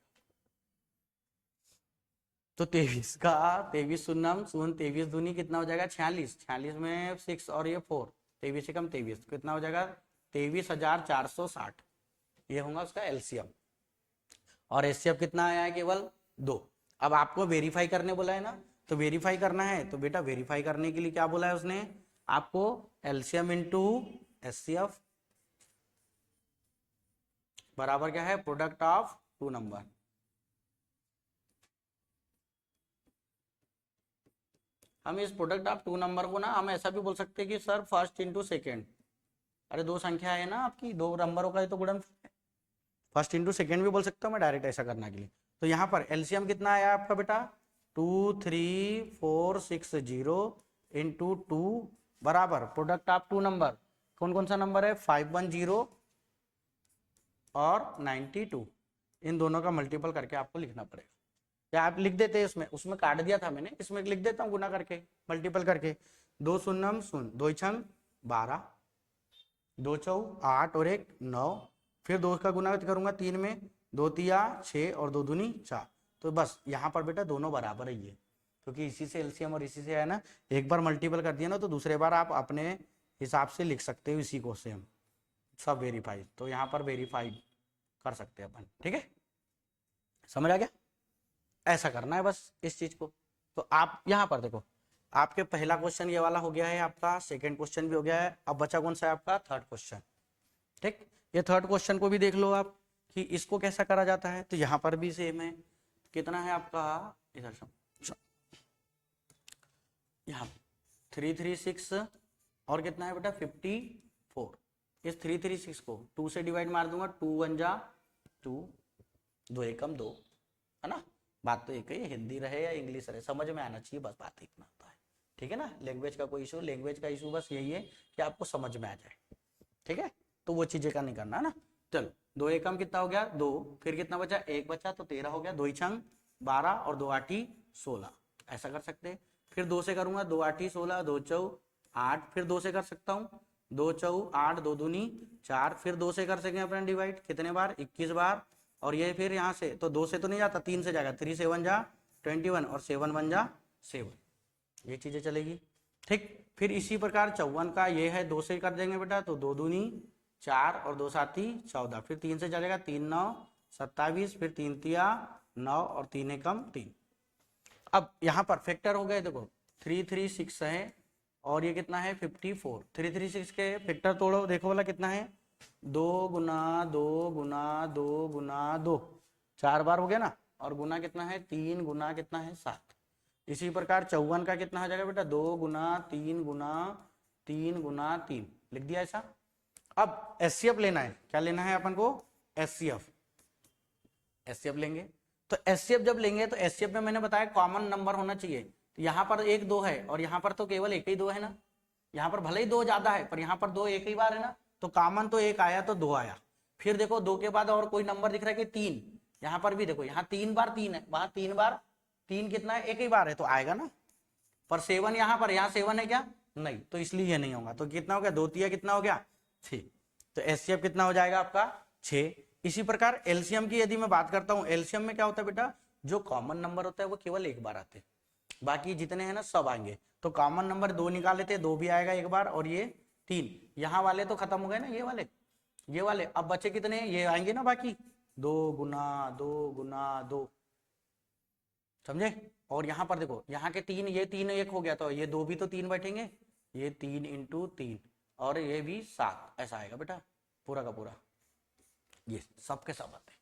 तो 23 का 23 शून्यम शून्य 23 दूनी कितना हो जाएगा 46, 46 में 6 और ये 4, 23 से कम 23, कितना हो जाएगा 23,460, ये होगा उसका एलसीएम। और एचसीएफ कितना आया है केवल 2। अब आपको वेरीफाई करने बोला है ना, तो वेरीफाई करना है, तो बेटा वेरीफाई करने के लिए क्या बोला है उसने आपको, एलसीएम इंटू एचसीएफ बराबर क्या है, प्रोडक्ट ऑफ टू नंबर। हम इस प्रोडक्ट ऑफ टू नंबर को ना हम ऐसा भी बोल सकते हैं कि सर फर्स्ट इंटू सेकेंड, अरे दो संख्या है ना आपकी, दो नंबरों का तो गुणनफल, फर्स्ट इंटू सेकेंड भी बोल सकता हूँ मैं डायरेक्ट ऐसा करने के लिए। तो यहाँ पर एलसीएम कितना आया आपका बेटा 23460 इंटू टू बराबर प्रोडक्ट ऑफ टू नंबर, कौन कौन सा नंबर है 510 और 92, इन दोनों का मल्टीपल करके आपको लिखना पड़ेगा, या आप लिख देते हैं उसमें, उसमें काट दिया था मैंने, इसमें लिख देता हूँ गुना करके मल्टीपल करके, 2 शून्यम शून्य, 2 छंग 12, 2 चौ 8 और 1 9, फिर 2 का गुना करूंगा 3 में, 2 तिया 6 और 2 दूनी 4, तो बस यहाँ पर बेटा दोनों बराबर ही है, क्योंकि इसी से एलसीएम और इसी से है ना, एक बार मल्टीपल कर दिया ना तो दूसरे बार आप अपने हिसाब से लिख सकते हो इसी को सेम, सब वेरीफाई, तो यहाँ पर वेरीफाई कर सकते हैं अपन, ठीक है, समझ आ गया, ऐसा करना है बस इस चीज को। तो आप यहाँ पर देखो, आपके पहला क्वेश्चन ये वाला हो गया है आपका, सेकंड क्वेश्चन भी हो गया है, अब बचा कौन सा है आपका थर्ड क्वेश्चन, ठीक, ये थर्ड क्वेश्चन को भी देख लो आप कि इसको कैसा करा जाता है, तो यहाँ पर भी सेम है, कितना है आपका इधर यहाँ 336 और कितना है बेटा 54, इस 336 को 2 से डिवाइड मार दूंगा, 2 1 जा 2, 2 एकम 2, है ना, बात तो एक ही, हिंदी रहे या इंग्लिश रहे समझ में आना चाहिए, बस बात इतना होता है, ठीक है ना, लैंग्वेज का कोई इशू, लैंग्वेज का इशू बस यही है कि आपको समझ में आ जाए, ठीक है, तो वो चीजें का नहीं करना है ना। चलो 2 एकम कितना हो गया 2, फिर कितना बचा 1 बचा तो 13 हो गया, 2 छंग 12 और 2 आठी 16, ऐसा कर सकते हैं, फिर 2 से करूंगा 2 आठी 16, 2 चौ 8, फिर 2 से कर सकता हूँ 2 चौ 8, 2 दूनी 4, फिर 2 से कर सकेंगे अपना डिवाइड कितने बार 21 बार, और ये फिर यहाँ से तो 2 से तो नहीं जाता 3 से जाएगा, 3 7 जा 21 और 7 1 जा 7, ये चीजें चलेगी, ठीक, फिर इसी प्रकार 54 का ये है 2 से कर देंगे बेटा, तो 2 दूनी 4 और 2 साथी 14, फिर 3 से जाएगा 3 9 27, फिर 3 तिया 9 और 3 एकम 3, अब यहाँ पर फैक्टर हो गए देखो 336 है और ये कितना है 54, 336 के फैक्टर तोड़ो देखो वाला कितना है 2 गुना 2 गुना 2 गुना 2, 4 बार हो गया ना, और गुना कितना है 3 गुना कितना है 7, इसी प्रकार 54 का कितना हो जाएगा बेटा 2 गुना 3 गुना 3 गुना 3, लिख दिया ऐसा। अब एचसीएफ लेना है, क्या लेना है अपन को एचसीएफ, एचसीएफ लेंगे, तो एचसीएफ जब लेंगे तो एचसीएफ में मैंने बताया कॉमन नंबर होना चाहिए, तो यहाँ पर 1 2 है और यहाँ पर तो केवल एक ही 2 है ना, यहाँ पर भले ही 2 ज्यादा है पर यहाँ पर 2 एक ही बार है ना, तो कॉमन तो 1 आया तो 2 आया, फिर देखो 2 के बाद और कोई नंबर दिख रहा है कि 3, यहाँ पर भी देखो यहाँ 3 बार 3 है, वहां 3 बार 3 कितना है एक ही बार है तो आएगा ना, पर 7 यहाँ पर, यहाँ 7 है क्या नहीं, तो इसलिए ये नहीं होगा, तो कितना हो गया 2 तिया कितना हो गया 6, तो एचसीएफ कितना हो जाएगा आपका 6। इसी प्रकार एलसीएम की यदि मैं बात करता हूं, एलसीएम में क्या होता है बेटा, जो कॉमन नंबर होता है वो केवल एक बार आते हैं, बाकी जितने हैं ना सब आएंगे, तो कॉमन नंबर 2 निकाले थे 2 भी आएगा एक बार, और ये 3, यहाँ वाले तो खत्म हो गए ना ये वाले, अब बचे कितने ये आएंगे ना बाकी 2 गुना 2 गुना 2, समझे, और यहाँ पर देखो यहाँ के 3, ये 3 एक हो गया तो ये 2 भी तो 3 बैठेंगे, ये 3 इंटू 3 और ये भी 7, ऐसा आएगा बेटा पूरा का पूरा, ये सब के सब आते हैं,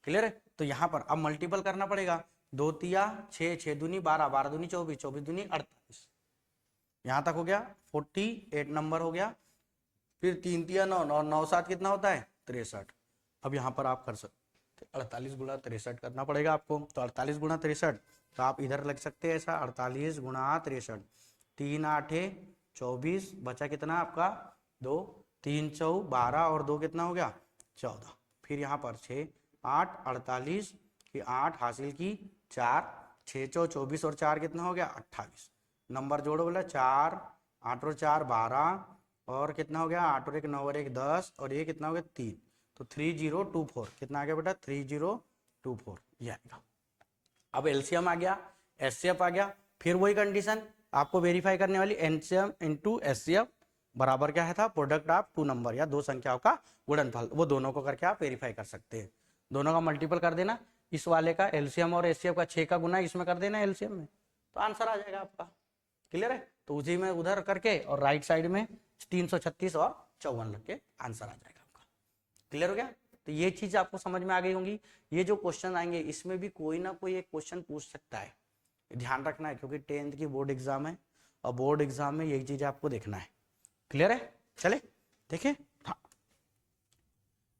क्लियर है, तो यहाँ पर अब मल्टीपल करना पड़ेगा, 2 तिया 6, 6 दूनी 12, 12 दूनी 24, 24 दूनी 48, यहाँ तक हो गया 48 नंबर हो गया, फिर 3 तिया 9, 9 9 7 कितना होता है 63, अब यहाँ पर आप कर सकते 48 गुणा 63 करना पड़ेगा आपको, तो 48 गुणा 63, तो आप इधर लग सकते हैं ऐसा 48 गुणा 63, 3 8 24, बचा कितना आपका 2, 3 चौ 12 और 2 कितना हो गया 14, फिर यहाँ पर 6 8 48 की 8 हासिल की 4, 6 चौ 24 और 4 कितना हो गया 28, नंबर जोड़ो बोला 4 8 और 4 12 और कितना हो गया 8 और 1 9 और 1 10 और ये कितना हो गया 3, तो 3024 कितना आ गया बेटा 3024, ये आएगा। अब एलसीएम आ गया, एचसीएफ आ गया, फिर वही कंडीशन आपको वेरीफाई करने वाली, एलसीएम इंटू एचसीएफ बराबर क्या है था प्रोडक्ट ऑफ टू नंबर या दो संख्याओं का गुणनफल, वो दोनों को करके आप वेरीफाई कर सकते हैं, दोनों का मल्टीपल कर देना, इस वाले का एलसीएम और एचसीएफ का 6 का गुना इसमें कर देना एलसीएम में, तो आंसर आ जाएगा आपका। क्लियर है? तो उसी में उधर करके और राइट साइड में 336 और 54 लग के आंसर आ जाएगा आपका। क्लियर हो गया? तो ये चीज आपको समझ में आ गई होंगी। ये जो क्वेश्चन आएंगे इसमें भी कोई ना कोई एक क्वेश्चन पूछ सकता है, ध्यान रखना है, क्योंकि 10th की बोर्ड एग्जाम है और बोर्ड एग्जाम में यही चीज आपको देखना है। क्लियर है? चले देखिए। हाँ,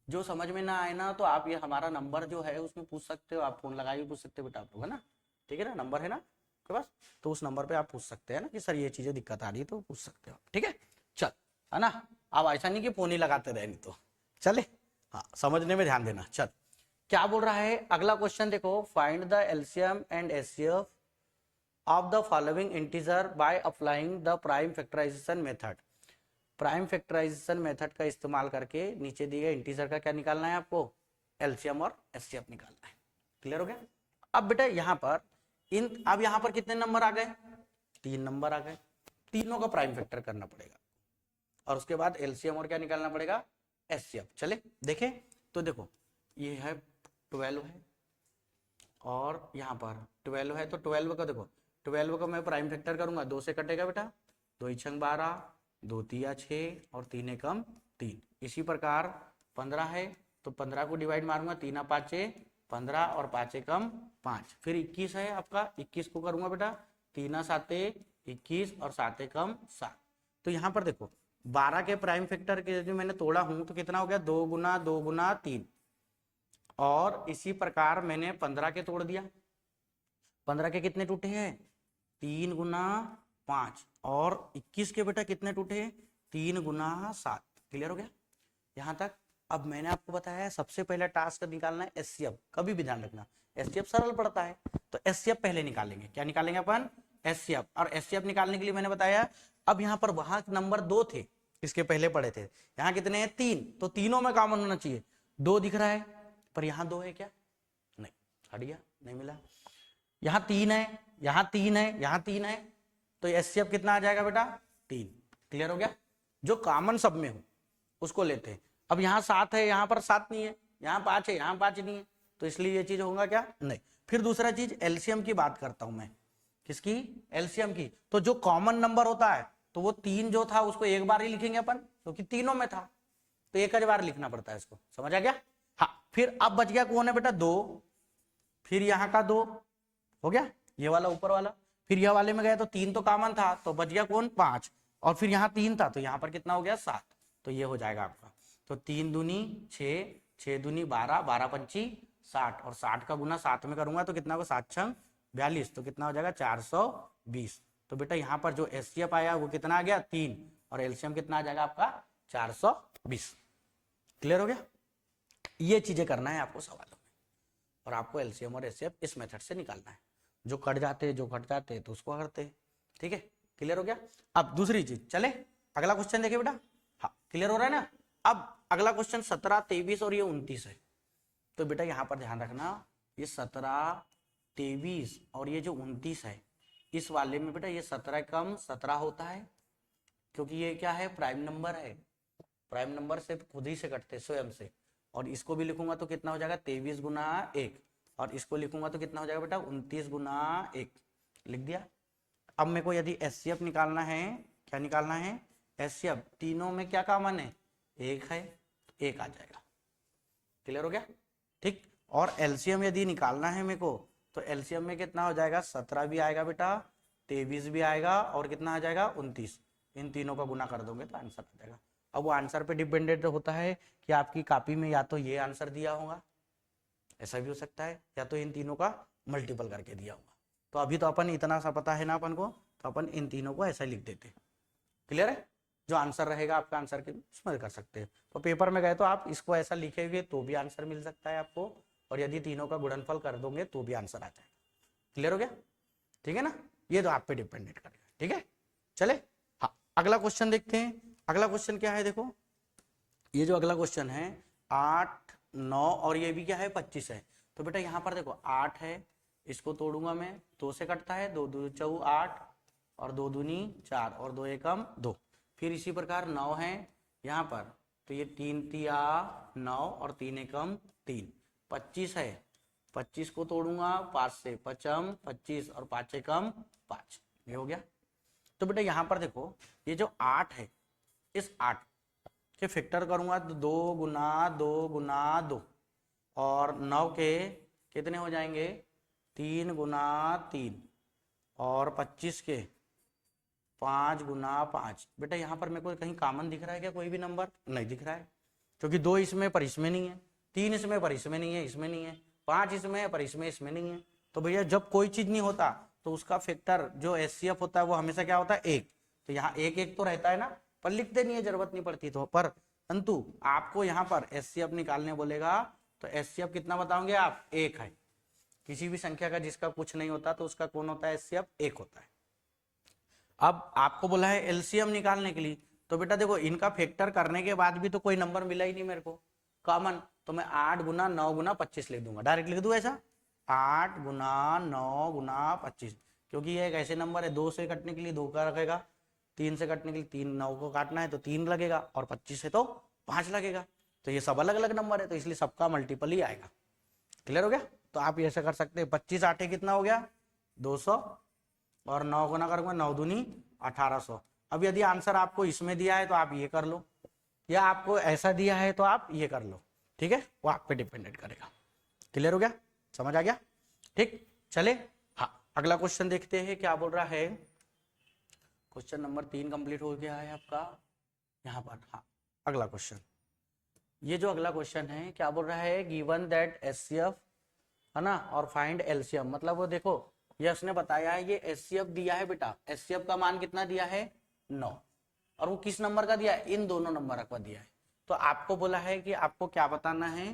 जो समझ में ना आए ना तो आप ये हमारा नंबर जो है उसमें पूछ सकते हो, आप फोन लगा के पूछ सकते हो बेटा आप लोग, है ना? ठीक है ना, नंबर है ना आपके पास, तो उस नंबर पे आप पूछ सकते हैं ना कि सर ये चीजें दिक्कत आ रही है, तो पूछ सकते हो। ठीक है, चल, है ना? आप ऐसा नहीं कि फोन ही लगाते रहे, नहीं तो चले। हाँ, समझने में ध्यान देना। चल, क्या बोल रहा है अगला क्वेश्चन देखो, find the LCM and HCF of the following integer by applying the prime factorisation method. Prime factorisation method का इस्तेमाल करके नीचे दिए गए इंटीजर का क्या निकालना है आपको, एलसीएम और एचसीएफ निकालना है। क्लियर हो गया? अब बेटा यहाँ पर अब यहाँ पर कितने नंबर आ गए, 3 नंबर आ गए, तीनों का प्राइम फैक्टर करना पड़ेगा और उसके बाद एलसीएम और क्या निकालना पड़ेगा, एचसीएफ। चले देखें तो देखो ये है 12 है और यहाँ पर 12 है, तो 12 का देखो 12 का मैं प्राइम फैक्टर करूंगा, 2 से कटेगा बेटा, 2 छंग 12, 2 तिया 6 और 3 एकम 3। इसी प्रकार 15 है तो 15 को डिवाइड मारूंगा, 3 पाँचे 15 और 5 एकम 5। फिर 21 है आपका, 21 को करूंगा बेटा, 3 साते 21 और 7 एकम 7। तो यहाँ पर देखो 12 के प्राइम फैक्टर के जो मैंने तोड़ा हूं तो कितना हो गया, 2 गुना 2 गुना 3। और इसी प्रकार मैंने 15 के तोड़ दिया, 15 के कितने टूटे हैं, 3 गुना 5। और 21 के बेटा कितने टूटे हैं, 3 गुना 7। क्लियर हो गया यहाँ तक? अब मैंने आपको बताया सबसे पहला टास्क निकालना है एचसीएफ। कभी भी ध्यान रखना एचसीएफ सरल पड़ता है, तो एचसीएफ पहले निकालेंगे। क्या निकालेंगे अपन, एचसीएफ। और एचसीएफ निकालने के लिए मैंने बताया, अब यहाँ पर वहां नंबर 2 थे, इसके पहले पढ़े थे, यहाँ कितने हैं, 3, तो तीनों में कॉमन होना चाहिए। 2 दिख रहा है पर यहाँ 2 है क्या, नहीं, हट गया, नहीं मिला। यहाँ 3 है, यहाँ 3 है, यहाँ 3 है, तो एचसीएफ कितना आ जाएगा बेटा, 3। क्लियर हो गया? जो कॉमन सब में हो उसको लेते हैं। अब यहाँ 7 है, यहाँ पर 7 नहीं है, यहाँ 5 है, यहाँ 5 नहीं है, तो इसलिए ये चीज होगा क्या, नहीं। फिर दूसरा चीज एलसीएम की बात करता हूं मैं, किसकी, एलसीएम की। तो जो कॉमन नंबर होता है तो वो 3 जो था उसको एक बार ही लिखेंगे अपन, क्योंकि तीनों में था, तो एक बार लिखना पड़ता है इसको। समझ आ गया? हाँ, फिर अब बच गया कौन है बेटा, 2। फिर यहाँ का 2 हो गया, ये वाला ऊपर वाला। फिर यह वाले में गया तो 3 तो कॉमन था, तो बच गया कौन, 5। और फिर यहाँ 3 था तो यहाँ पर कितना हो गया, 7। तो ये हो जाएगा आपका, तो 3 दूनी 6, 6 दूनी 12, 12 पंची 60, और 60 का गुना 7 में करूंगा तो कितना होगा, 7 छंग 42, तो कितना हो जाएगा 420। तो बेटा यहाँ पर जो एचसीएफ आया वो कितना आ गया, 3, और एलसीएम कितना आ जाएगा आपका, 420। क्लियर हो गया? ये चीजें करना है आपको सवालों में, और आपको एलसीएम और एचसीएफ इस मेथड से निकालना है। जो कट जाते जो घट जाते तो उसको करते। ठीक है, क्लियर हो गया? अब दूसरी चीज, चले अगला क्वेश्चन देखिए बेटा। हाँ, क्लियर हो रहा है ना? अब अगला क्वेश्चन 17, 23 और ये 29 है। तो बेटा यहाँ पर ध्यान रखना, ये 17, 23 और ये जो 29 है, इस वाले में बेटा ये 17 कम 17 होता है, क्योंकि ये क्या है, प्राइम नंबर है। प्राइम नंबर से खुद ही से कटते स्वयं से। और इसको भी लिखूंगा तो कितना हो जाएगा, 23 गुना 1, और इसको लिखूंगा तो कितना हो जाएगा बेटा, 29 गुना 1। लिख दिया। अब मेरे को यदि एचसीएफ निकालना है, क्या निकालना है, एचसीएफ। तीनों में क्या कॉमन है, 1 है, 1 आ जाएगा। क्लियर हो गया? ठीक। और एलसीएम यदि निकालना है मेरे को, तो एलसीएम में कितना हो जाएगा, 17 भी आएगा बेटा, 23 भी आएगा, और कितना आ जाएगा, 29। इन तीनों का गुना कर दोगे तो आंसर आ जाएगा। अब वो आंसर पे डिपेंडेंट होता है कि आपकी कॉपी में या तो ये आंसर दिया होगा, ऐसा भी हो सकता है, या तो इन तीनों का मल्टीपल करके दिया होगा। तो अभी तो अपन इतना सा पता है ना अपन को, तो अपन इन तीनों को ऐसा लिख देते। क्लियर है? जो आंसर रहेगा आपका आंसर के उसमें कर सकते हैं। तो पेपर में गए तो आप इसको ऐसा लिखेंगे तो भी आंसर मिल सकता है आपको, और यदि तीनों का गुणनफल कर दोगे तो भी आंसर आ जाएगा। क्लियर हो गया? ठीक है ना? ये तो आप पे डिपेंडेंट करेगा। ठीक है, चले। हाँ, अगला क्वेश्चन देखते हैं। अगला क्वेश्चन क्या है, देखो ये जो अगला क्वेश्चन है 8, 9 और ये भी क्या है, 25 है। तो बेटा यहाँ पर देखो 8 है, इसको तोड़ूंगा मैं, 2 से कटता है, 2 2 4 8, और 2 दूनी 4, और 2 एकम 2। फिर इसी प्रकार 9 है यहाँ पर, तो ये 3 तिया 9 और 3 एकम 3। 25 है, 25 को तोड़ूंगा 5 से, पचम 25 और 5 कम 5, ये हो गया। तो बेटा यहाँ पर देखो ये जो 8 है, इस 8 के फैक्टर करूंगा तो 2 गुना 2 गुना 2, और 9 के कितने हो जाएंगे 3 गुना 3, और 25 के 5 गुना 5। बेटा यहाँ पर मेरे को कहीं कॉमन दिख रहा है क्या, कोई भी नंबर नहीं दिख रहा है, क्योंकि 2 इसमें पर इसमें नहीं है, 3 इसमें पर इसमें नहीं है, इसमें नहीं है, 5 इसमें है पर इसमें नहीं है। तो भैया जब कोई चीज नहीं होता तो उसका फैक्टर जो एचसीएफ होता है वो हमेशा क्या होता है 1। तो यहाँ 1 1 तो रहता है ना, पर लिखते नहीं है, जरूरत नहीं पड़ती तो, पर परंतु आपको यहाँ पर एचसीएफ निकालने बोलेगा तो एचसीएफ कितना बताओगे आप 1 है। किसी भी संख्या का जिसका कुछ नहीं होता तो उसका कौन होता है एचसीएफ 1 होता है। अब आपको बोला है एलसीएम निकालने के लिए, तो बेटा देखो इनका फैक्टर करने के बाद भी तो कोई नंबर मिला ही नहीं मेरे को कॉमन, तो मैं 8 गुना 9 गुना 25 लिख दूंगा, डायरेक्ट लिख दूं ऐसा 8 गुना 9 गुना 25, क्योंकि ये एक ऐसे नंबर है 2 से कटने के लिए 2 का रखेगा, 3 से कटने के लिए 3, 9 को काटना है तो 3 लगेगा, और 25 से तो 5 लगेगा। तो ये सब अलग अलग नंबर है तो इसलिए सबका मल्टीपल ही आएगा। क्लियर हो गया। तो आप ऐसा कर सकते हैं 25 8 कितना हो गया 200, और 9 गुना करूंगा 9 दूनी 1800। अब यदि आंसर आपको इसमें दिया है तो आप ये कर लो, या आपको ऐसा दिया है तो आप ये कर लो, ठीक है, वो आप पे डिपेंडेंट करेगा। क्लियर हो गया, समझ आ गया, ठीक। चले हाँ अगला क्वेश्चन देखते हैं क्या बोल रहा है। क्वेश्चन नंबर 3 कंप्लीट हो गया है आपका यहाँ पर। हाँ अगला क्वेश्चन, ये जो अगला क्वेश्चन है क्या बोल रहा है, गिवन दैट एचसीएफ है ना और फाइंड एलसीएम, मतलब वो देखो ये उसने बताया है ये एचसीएफ दिया है बेटा, एचसीएफ का मान कितना दिया है 9, और वो किस नंबर का दिया है, इन दोनों नंबर का दिया है। तो आपको बोला है कि आपको क्या बताना है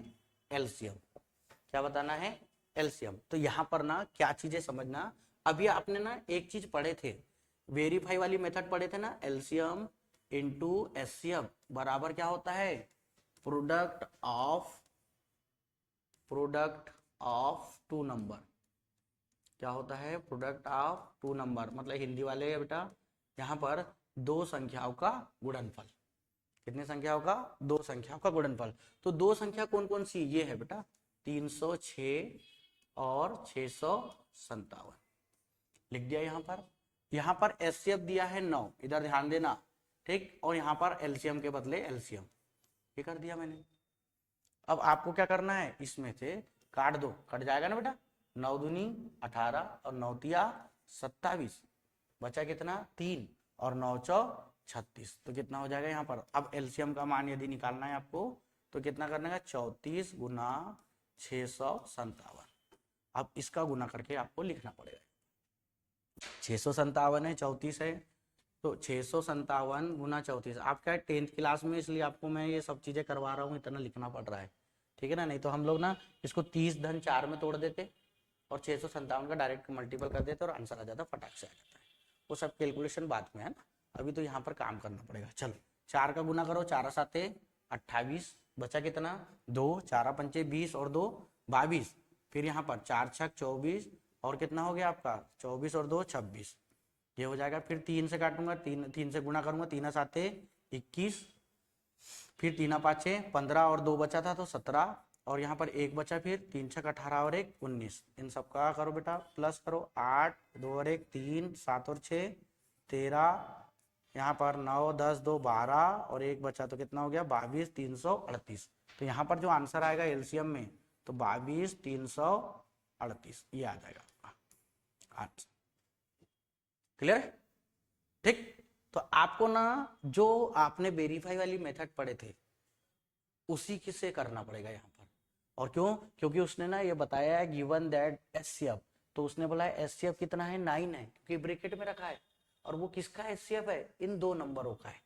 एलसीएम, क्या बताना है एलसीएम। तो यहाँ पर ना क्या चीजें समझना, अभी आपने ना एक चीज पढ़े थे, वेरीफाई वाली मेथड पढ़े थे ना, एलसीएम इंटू एचसीएफ बराबर क्या होता है प्रोडक्ट ऑफ टू नंबर। क्या होता है प्रोडक्ट ऑफ टू नंबर, मतलब हिंदी वाले बेटा यहाँ पर दो संख्याओं का गुणनफल। कितनी संख्याओं का, दो संख्याओं का गुणनफल। तो दो संख्या कौन कौन सी, ये है बेटा 306 और 657 लिख दिया यहाँ पर। यहाँ पर एचसीएफ दिया है 9, इधर ध्यान देना, ठीक, और यहाँ पर एलसीएम के बदले एलसीएम, ये कर दिया मैंने। अब आपको क्या करना है, इसमें से काट दो, कट जाएगा ना बेटा, 9 दूनी 18 और 9 तिया 27, बचा कितना 3 और 9 चौ 36, तो कितना हो जाएगा यहाँ पर। अब एलसीएम का मान यदि निकालना है आपको तो कितना करने का 34 गुना 657। अब इसका गुना करके आपको लिखना पड़ेगा, 657 है 34 है, तो 657 गुना 34। आप क्या 10th क्लास में, इसलिए आपको मैं ये सब चीजें करवा रहा हूँ, इतना लिखना पड़ रहा है, ठीक है ना, नहीं तो हम लोग ना इसको 30 धन 4 में तोड़ देते और 657 का डायरेक्ट मल्टीपल कर देते और आंसर आ जाता, फटाक से आ जाता है। वो सब कैलकुलेशन बाद में है ना, अभी तो यहाँ पर काम करना पड़ेगा। चलो 4 का गुना करो, 4 साते 28, बचा कितना 2, 4 पंचे 20 और 2 22, फिर यहाँ पर 4 छक 24 और कितना हो गया आपका 24 और 2 26, ये हो जाएगा। फिर 3 से काटूंगा, 3 से गुणा करूंगा, 3 साते 21, फिर 3 पाँचे 15 और 2 बचा था तो 17, और यहाँ पर 1 बचा, फिर 3 छक 18 और 1 19, इन सब का करो बेटा प्लस करो, 8 2 और 1 3 7 और 6 13, यहाँ पर 9 10 2 12 और 1 बचा तो कितना हो गया 22 338। तो यहाँ पर जो आंसर आएगा एलसीएम में तो 22 338 ये आ जाएगा आपका आंसर। क्लियर है, ठीक। तो आपको ना जो आपने वेरीफाई वाली मेथड पढ़े थे उसी से करना पड़ेगा यहाँ पर। और क्यों, क्योंकि उसने ना ये बताया है गिवन दैट एचसीएफ, तो उसने बोला है एचसीएफ कितना है 9 है, क्योंकि ब्रैकेट में रखा है, और वो किसका एचसीएफ है इन दो नंबरों का है,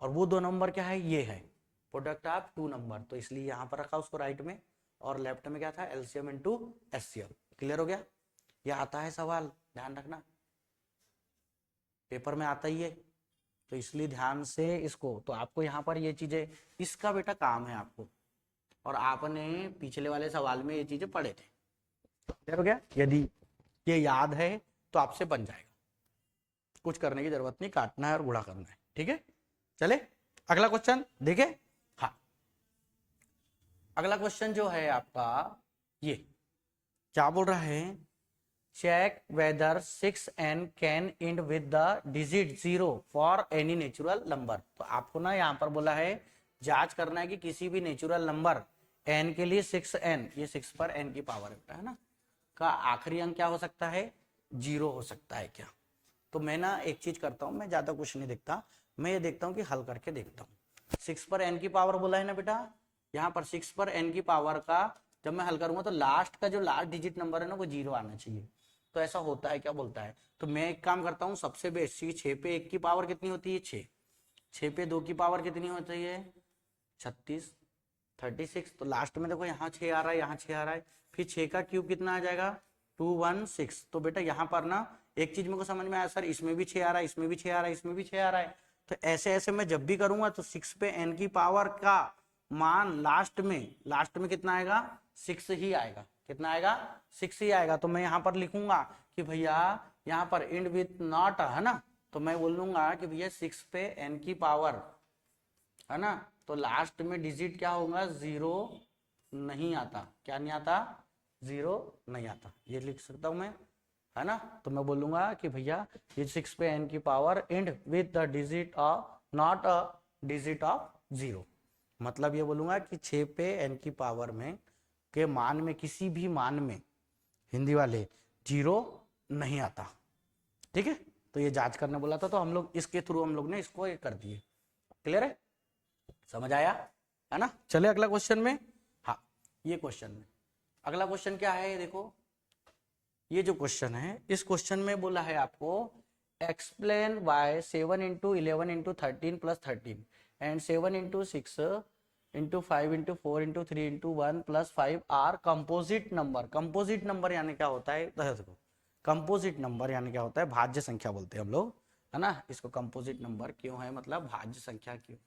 और वो दो नंबर क्या है, ये है प्रोडक्ट ऑफ टू नंबर, तो इसलिए यहाँ पर रखा उसको राइट में, और लेफ्ट में क्या था एलसीएम इनटू एचसीएफ। क्लियर हो गया, ये आता है सवाल, ध्यान रखना पेपर में आता ही है, तो इसलिए ध्यान से इसको, तो आपको यहाँ पर ये चीजें, इसका बेटा काम है आपको, और आपने पिछले वाले सवाल में ये चीजें पढ़े थे। क्लियर हो गया, यदि ये याद है तो आपसे बन जाएगा, कुछ करने की जरूरत नहीं, काटना है और गुणा करना है, ठीक है। चले अगला क्वेश्चन देखे। हाँ अगला क्वेश्चन जो है आपका ये क्या बोल रहा है, check whether 6n can end with the digit 0 for any natural number. तो आपको ना यहाँ पर बोला है जांच करना है कि किसी भी नेचुरल नंबर n के लिए 6n, ये 6 पर n की पावर है ना, का आखिरी अंक क्या हो सकता है, 0 हो सकता है क्या। तो मैं ना एक चीज करता हूँ, मैं ज्यादा कुछ नहीं देखता, मैं ये देखता हूँ कि हल करके देखता हूँ। 6 पर n की पावर बोला है ना बेटा, यहाँ पर 6 पर n की पावर का जब मैं हल करूंगा तो लास्ट का जो लास्ट डिजिट नंबर है ना वो 0 आना चाहिए। तो ऐसा होता है क्या बोलता है, तो मैं एक काम करता हूँ, सबसे बेसिक 6 पे 1 की पावर कितनी होती है 6, 6 पे 2 की पावर कितनी होती है 36, 36। तो लास्ट में देखो यहाँ 6 आ रहा है, यहाँ 6 आ रहा है, फिर 6 का क्यूब कितना आ जाएगा 216। तो बेटा यहाँ पर ना एक चीज मेरे को समझ में आया, सर इसमें भी 6 आ रहा है, इसमें भी 6 आ रहा है, इसमें भी 6 आ रहा है। तो ऐसे ऐसे मैं जब भी करूंगा तो 6 पे n की पावर का मान लास्ट में कितना आएगा 6 ही आएगा, कितना आएगा 6 ही आएगा। तो मैं यहाँ पर लिखूंगा कि भैया यहाँ पर एंड विथ नॉट है ना, तो मैं बोल दूंगा कि भैया 6 पे n की पावर है ना, तो लास्ट में डिजिट क्या होगा 0 नहीं आता, क्या नहीं आता 0 नहीं आता, ये लिख सकता हूं मैं है ना। तो मैं बोलूंगा कि भैया ये 6 पे n की power and with the digit of not a digit of 0, मतलब ये बोलूंगा कि 6 पे n की पावर में के मान में किसी भी मान में हिंदी वाले 0 नहीं आता, ठीक है। तो ये जांच करने बोला था, तो हम लोग इसके थ्रू हम लोग ने इसको ये कर दिए। क्लियर है, समझ आया है ना। चले अगला क्वेश्चन में, हाँ ये क्वेश्चन में अगला क्वेश्चन क्या है, ये देखो ये जो क्वेश्चन है, इस क्वेश्चन में बोला है आपको explain why 7 into 11 into 13 plus 13 and 7 into 6 into 5 into 4 into 3 into 1 plus 5 are composite number. Composite number यानी क्या होता है, देखो कंपोजिट नंबर यानी क्या होता है, भाज्य संख्या बोलते हैं हम लोग है ना, इसको कंपोजिट नंबर क्यों है, मतलब भाज्य संख्या क्यों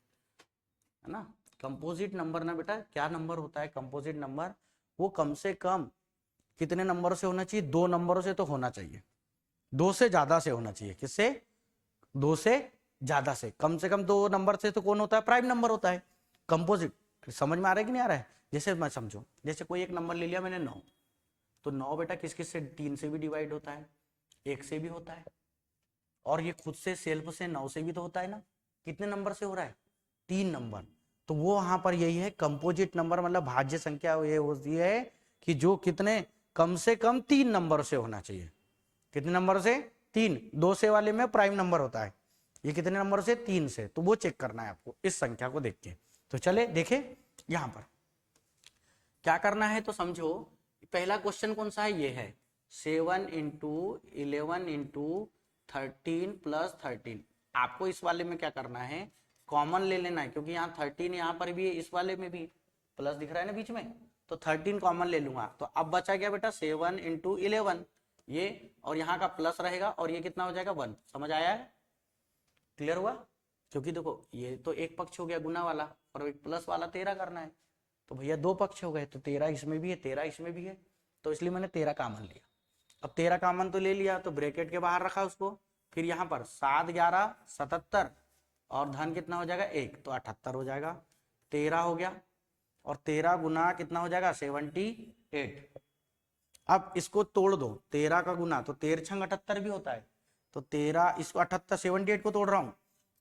है ना। कंपोजिट नंबर ना बेटा क्या नंबर होता है, कंपोजिट नंबर वो कम से कम कितने नंबरों से होना चाहिए, 2 नंबरों से तो होना चाहिए, 2 से ज्यादा से होना चाहिए, किससे 2 से ज्यादा से कम 2 नंबर से तो कौन होता है, प्राइम नंबर होता है कंपोजिट। समझ में आ रहा है कि नहीं आ रहा है, जैसे मैं समझो जैसे कोई एक नंबर ले लिया मैंने 9, तो 9 बेटा किस किस से 3 से भी डिवाइड होता है, 1 से भी होता है, और ये खुद से सेल्फ से 9 से भी तो होता है ना, कितने नंबर से हो रहा है 3 नंबर। तो वो वहां पर यही है कंपोजिट नंबर, मतलब भाज्य संख्या ये होती है कि जो कितने कम से कम 3 नंबर से होना चाहिए, कितने नंबर से 3, 2 से वाले में प्राइम नंबर होता है, ये कितने नंबर से 3 से, तो वो चेक करना है आपको इस संख्या को देख के। तो चले देखे यहां पर क्या करना है, तो समझो पहला क्वेश्चन कौन सा है, ये है 7 इंटू 11 इंटू 13 प्लस 13। आपको इस वाले में क्या करना है, कॉमन ले लेना है, क्योंकि यहाँ 13 यहाँ पर भी है, इस वाले में भी प्लस दिख रहा है ना बीच में, तो 13 कॉमन ले लूंगा। तो अब बचा क्या बेटा 7 इंटू 11 ये, और यहाँ का प्लस रहेगा, और ये कितना हो जाएगा 1। समझ आया है, क्लियर हुआ, क्योंकि देखो ये तो एक पक्ष हो गया गुना वाला, और एक प्लस वाला 13 करना है, तो भैया 2 पक्ष हो गए, तो 13 इसमें भी है 13 इसमें भी है, तो इसलिए मैंने 13 कॉमन लिया। अब 13 कॉमन तो ले लिया, तो ब्रैकेट के बाहर रखा उसको, फिर यहाँ पर 7 11 77 और धन कितना हो जाएगा 1, तो 78 हो जाएगा, 13 हो गया, और 13 गुना कितना हो जाएगा 78। अब इसको तोड़ दो, 13 का गुना तो 13 छंग 78 भी होता है, तो 13 इसको 78 78 को तोड़ रहा हूँ,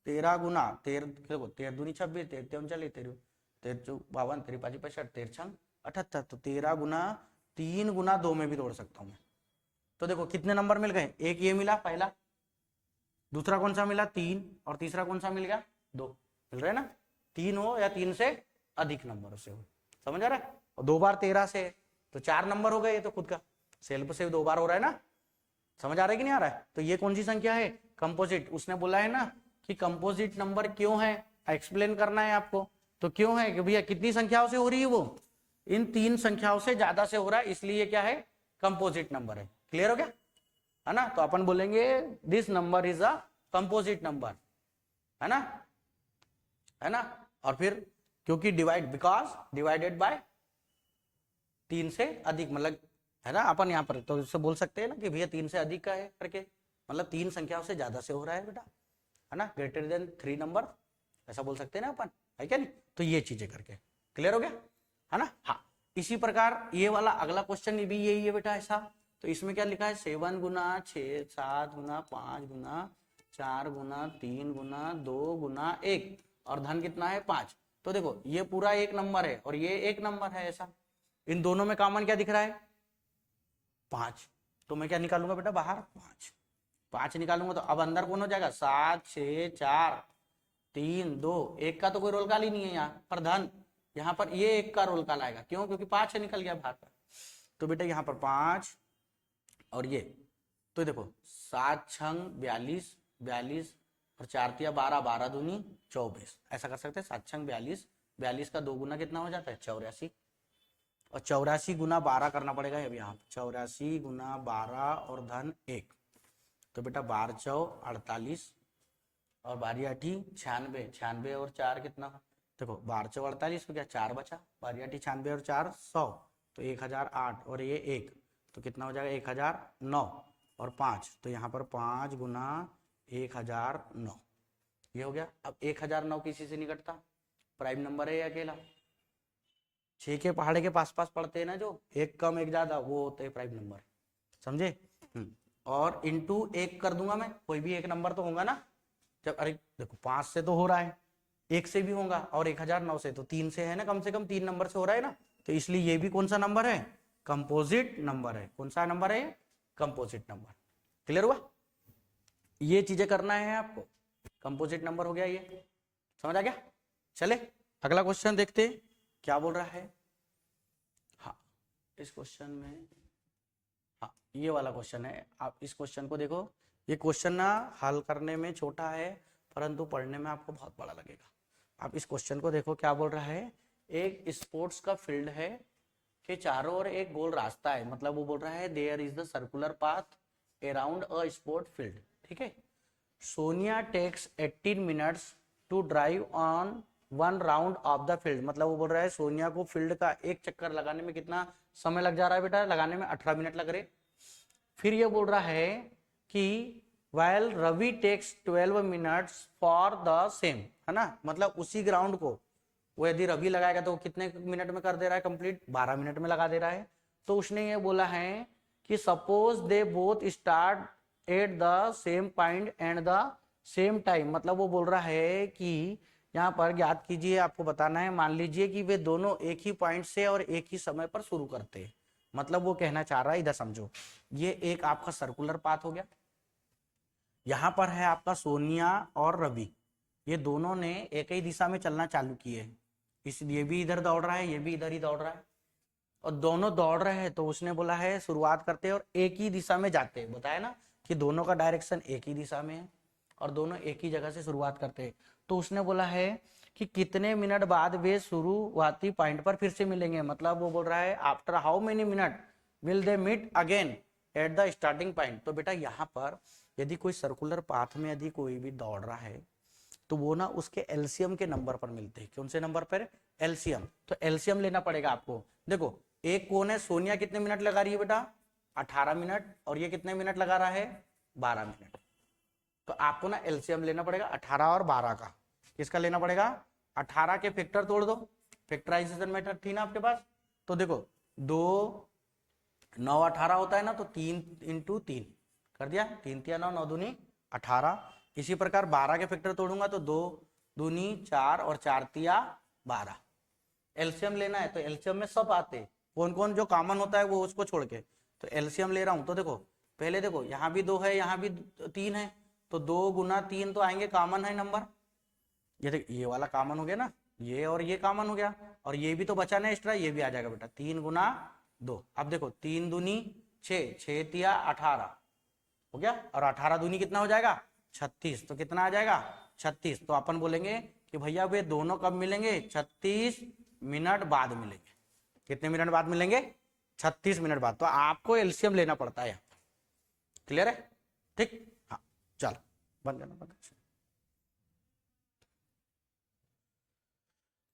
13 गुना 13 देखो 13 दूनी 26 13 39 13 13 52 13 5 65 13 छंग 78, तो 13 गुना 3 गुना 2 में भी तोड़ सकता हूँ मैं। तो देखो कितने नंबर मिल गए, एक ये मिला पहला, दूसरा कौन सा मिला 3, और तीसरा कौन सा मिल गया 2, मिल रहा है ना, 3 हो या 3 से अधिक नंबर से हो, समझ आ रहा है। और 2 बार 13 से तो 4 नंबर हो गए, ये तो खुद का सेल्फ से 2 बार हो रहा है ना, समझ आ रहा है कि नहीं आ रहा है। तो ये कौन सी संख्या है कंपोजिट, उसने बोला है ना कि कंपोजिट नंबर क्यों है, एक्सप्लेन करना है आपको। तो क्यों है कि भैया कितनी संख्याओं से हो रही है, वो इन 3 संख्याओं से ज्यादा से हो रहा है, इसलिए क्या है कंपोजिट नंबर है। क्लियर हो गया है ना, तो अपन बोलेंगे this number is a composite number, है ना, है ना। और फिर क्योंकि डिवाइड बिकॉज डिवाइडेड बाय 3 से अधिक, मतलब है ना, अपन यहाँ पर तो इससे बोल सकते हैं ना कि भैया 3 से अधिक का है करके, मतलब 3 संख्याओं से ज्यादा से हो रहा है बेटा, है ना, ग्रेटर देन 3 नंबर, ऐसा बोल सकते हैं ना अपन, है क्या नहीं। तो ये चीजें करके क्लियर हो गया है ना। हाँ इसी प्रकार ये वाला अगला क्वेश्चन भी यही है बेटा ऐसा। तो इसमें क्या लिखा है 7 गुना 6 7 गुना 5 गुना 4 गुना 3 गुना 2 गुना 1 और धन कितना है 5। तो देखो ये पूरा एक नंबर है और ये एक नंबर है ऐसा। इन दोनों में कॉमन क्या दिख रहा है 5। तो मैं क्या निकालूंगा बेटा बाहर 5। 5 निकालूंगा तो अब अंदर कौन हो जाएगा 7 6 4 3 2 1 का तो कोई रोल कॉल ही नहीं है यहाँ पर धन। यहाँ पर ये 1 का रोल कॉल आएगा क्यों क्योंकि 5 निकल गया बाहर पर। तो बेटा यहाँ पर 5 और ये तो देखो 7 छंग 42 42 और 4 तिया 12 12 दूनी 24 ऐसा कर सकते हैं 7 छंग 42 42 का 2 गुना कितना हो जाता है 84 और 84 गुना 12 करना पड़ेगा अब यहाँ 84 गुना 12 और धन 1। तो बेटा 12 चौ 48 और 12 आठी 96 96 और 4 कितना देखो 12 चौ 48 हो गया 4 बचा 12 आठी 96 और 4 100 तो 1008 और ये 1 तो कितना हो जाएगा 1009 और 5 तो यहाँ पर 5 गुना 1009 ये हो गया। अब 1009 किसी से नहीं कटता प्राइम नंबर है ये अकेला। 6 के पहाड़े के पास पास पड़ते हैं ना जो एक कम एक ज्यादा वो होते हैं प्राइम नंबर समझे। और इंटू 1 कर दूंगा मैं कोई भी एक नंबर तो होगा ना जब अरे देखो 5 से तो हो रहा है 1 से भी होगा और 1009 से तो 3 से है ना कम से कम 3 नंबर से हो रहा है ना। तो इसलिए ये भी कौन सा नंबर है कंपोजिट नंबर है। कौन सा नंबर है कंपोजिट नंबर। क्लियर हुआ ये चीजें करना है आपको। कंपोजिट नंबर हो गया ये समझ आ गया। चले अगला क्वेश्चन देखते क्या बोल रहा है। हाँ इस क्वेश्चन में हाँ ये वाला क्वेश्चन है। आप इस क्वेश्चन को देखो ये क्वेश्चन ना हल करने में छोटा है परंतु पढ़ने में आपको बहुत बड़ा लगेगा। आप इस क्वेश्चन को देखो क्या बोल रहा है। एक स्पोर्ट्स का फील्ड है के चारों ओर एक गोल रास्ता है मतलब वो बोल रहा है there is the circular path around a sport field. ठीक है Sonia takes 18 minutes to drive on 1 round of the field मतलब वो बोल रहा है सोनिया को फील्ड का एक चक्कर लगाने में कितना समय लग जा रहा है बेटा लगाने में 18 मिनट लग रहे। फिर ये बोल रहा है कि while Ravi takes 12 minutes for the same है ना मतलब उसी ग्राउंड को वो यदि रवि लगाएगा तो कितने मिनट में कर दे रहा है कंप्लीट 12 मिनट में लगा दे रहा है। तो उसने ये बोला है कि suppose they both start at the same point and the same time मतलब वो बोल रहा है कि यहाँ पर ज्ञात कीजिए आपको बताना है मान लीजिए कि वे दोनों एक ही पॉइंट से और एक ही समय पर शुरू करते हैं। मतलब वो कहना चाह रहा है इधर समझो ये एक आपका सर्कुलर पाथ हो गया। यहाँ पर है आपका सोनिया और रवि ये दोनों ने एक ही दिशा में चलना चालू किए इसलिए भी इधर दौड़ रहा है ये भी इधर ही दौड़ रहा है और दोनों दौड़ रहे हैं। तो उसने बोला है शुरुआत करते हैं और एक ही दिशा में जाते हैं बताया ना कि दोनों का डायरेक्शन एक ही दिशा में है और दोनों एक ही जगह से शुरुआत करते हैं। तो उसने बोला है कि कितने मिनट बाद वे शुरुआती पॉइंट पर फिर से मिलेंगे मतलब वो बोल रहा है after how many minute will they meet again at the starting point. तो बेटा यहाँ पर यदि कोई सर्कुलर पाथ में यदि कोई भी दौड़ रहा है तो वो ना उसके एलसीएम के नंबर पर मिलते हैं। कौन से नंबर पर एलसीएम। तो एलसीएम लेना पड़ेगा आपको। देखो एक कौन है सोनिया कितने मिनट लगा रही है बेटा 18 मिनट और ये कितने मिनट लगा रहा है 12 मिनट। तो आपको ना एलसीएम लेना पड़ेगा 18 और 12 का। किसका लेना पड़ेगा 18 के फैक्टर तोड़ दो फैक्टराइजेशन मेथड थी ना आपके पास। तो देखो 2 9 18 होता है ना तो 3 इंटू 3 कर दिया 3 तिया 9 9 दूनी 18। इसी प्रकार 12 के फैक्टर तोड़ूंगा तो 2 दूनी 4 और 4 तिया 12। एलसीएम लेना है तो एलसीएम में सब आते कौन कौन जो कॉमन होता है वो उसको छोड़ के। तो एलसीएम ले रहा हूं तो देखो पहले देखो यहाँ भी 2 है यहाँ भी 3 है तो 2 गुना 3 तो आएंगे कॉमन है नंबर। ये देख ये वाला कॉमन हो गया ना ये और ये कॉमन हो गया और ये भी तो बचा ना एक्स्ट्रा ये भी आ जाएगा बेटा 3 गुना 2। अब देखो 3 दूनी 6 6 तिया 18 हो गया और 18 दूनी कितना हो जाएगा 36। तो कितना आ जाएगा 36। तो अपन बोलेंगे कि भैया वे दोनों कब मिलेंगे 36 मिनट बाद मिलेंगे। कितने मिनट बाद मिलेंगे 36 मिनट बाद। तो आपको एलसीएम लेना पड़ता है। क्लियर है ठीक हाँ चलो बंद करना।